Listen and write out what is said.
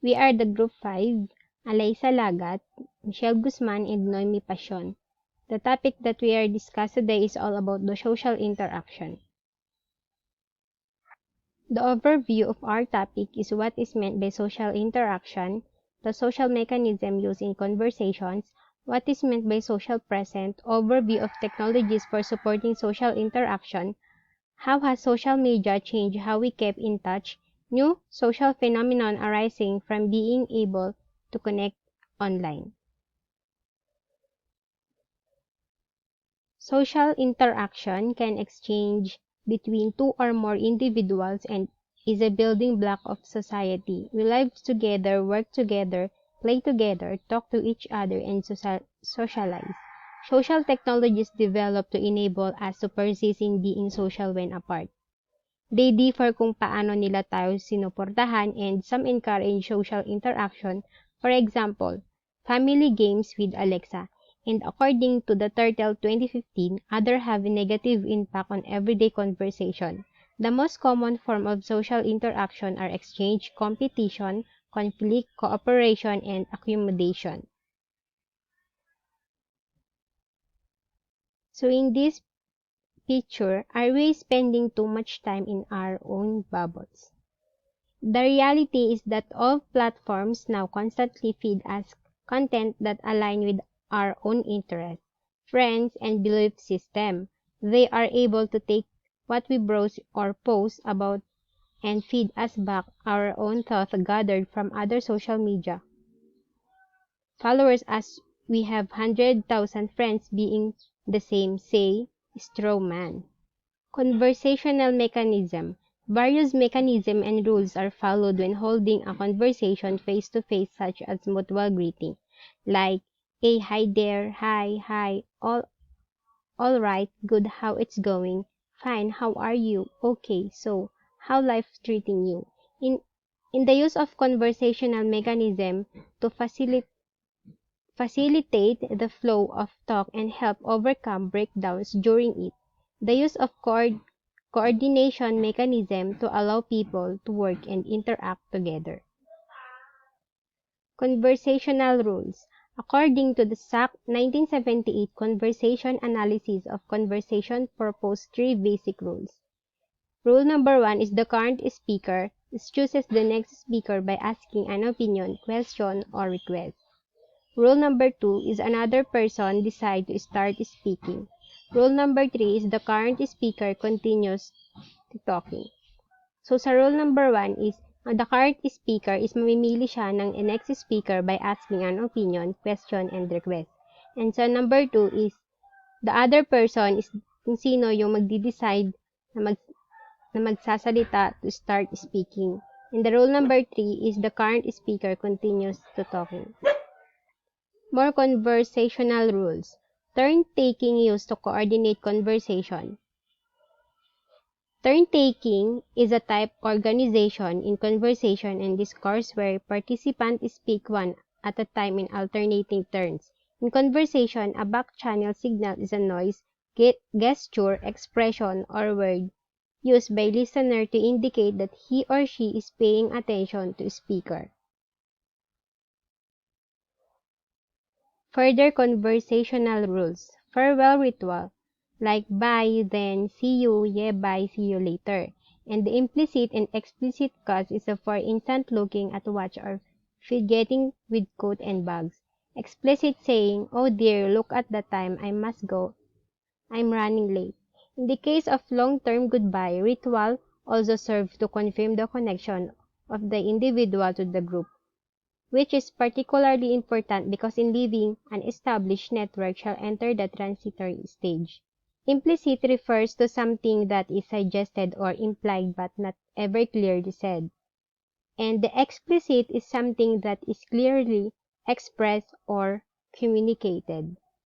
We are the Group 5, Alaysa Lagat, Michelle Guzman, and Noemi Passion. The topic that we are discussing today is all about the social interaction. The overview of our topic is what is meant by social interaction, the social mechanism used in conversations, what is meant by social present, overview of technologies for supporting social interaction, how has social media changed how we keep in touch, new social phenomenon arising from being able to connect online. Social interaction can exchange between two or more individuals and is a building block of society. We live together, work together, play together, talk to each other, and socialize. Social technologies develop to enable us to persist in being social when apart. They differ kung paano nila tayo sinuportahan, and some encourage social interaction. For example, family games with Alexa. And according to the Turtle 2015, others have a negative impact on everyday conversation. The most common form of social interaction are exchange, competition, conflict, cooperation, and accommodation. So in this picture, are we spending too much time in our own bubbles? The reality is that all platforms now constantly feed us content that align with our own interests, friends, and belief system. They are able to take what we browse or post about and feed us back our own thoughts gathered from other social media followers, as we have 100,000 friends being the same, say, straw man. Conversational mechanism. Various mechanisms and rules are followed when holding a conversation face-to-face, such as mutual greeting, like, hey, hi there, hi, all right, good, how it's going, fine, how are you, okay, so, how life treating you. In the use of conversational mechanism to facilitate the flow of talk and help overcome breakdowns during it. The use of coordination mechanism to allow people to work and interact together. Conversational rules. According to the SAC 1978 Conversation Analysis of Conversation proposed three basic rules. Rule number 1 is the current speaker chooses the next speaker by asking an opinion, question, or request. Rule number 2 is another person decide to start speaking. Rule number 3 is the current speaker continues talking. So sa rule number 1 is the current speaker is mamimili siya ng next speaker by asking an opinion, question, and request. And sa number 2 is the other person is kung sino yung magdi-decide na magsasalita to start speaking. And the rule number 3 is the current speaker continues to talking. More conversational rules. Turn-taking used to coordinate conversation. Turn-taking is a type organization in conversation and discourse where participants speak one at a time in alternating turns. In conversation, a back-channel signal is a noise, gesture, expression, or word used by listener to indicate that he or she is paying attention to speaker. Further conversational rules. Farewell ritual, like bye, then see you, yeah, bye, see you later. And the implicit and explicit cause is for instant looking at watch or forgetting with coat and bags. Explicit saying, oh dear, look at the time, I must go, I'm running late. In the case of long-term goodbye, ritual also serves to confirm the connection of the individual to the group, which is particularly important because in leaving, an established network shall enter the transitory stage. Implicit refers to something that is suggested or implied but not ever clearly said. And the explicit is something that is clearly expressed or communicated.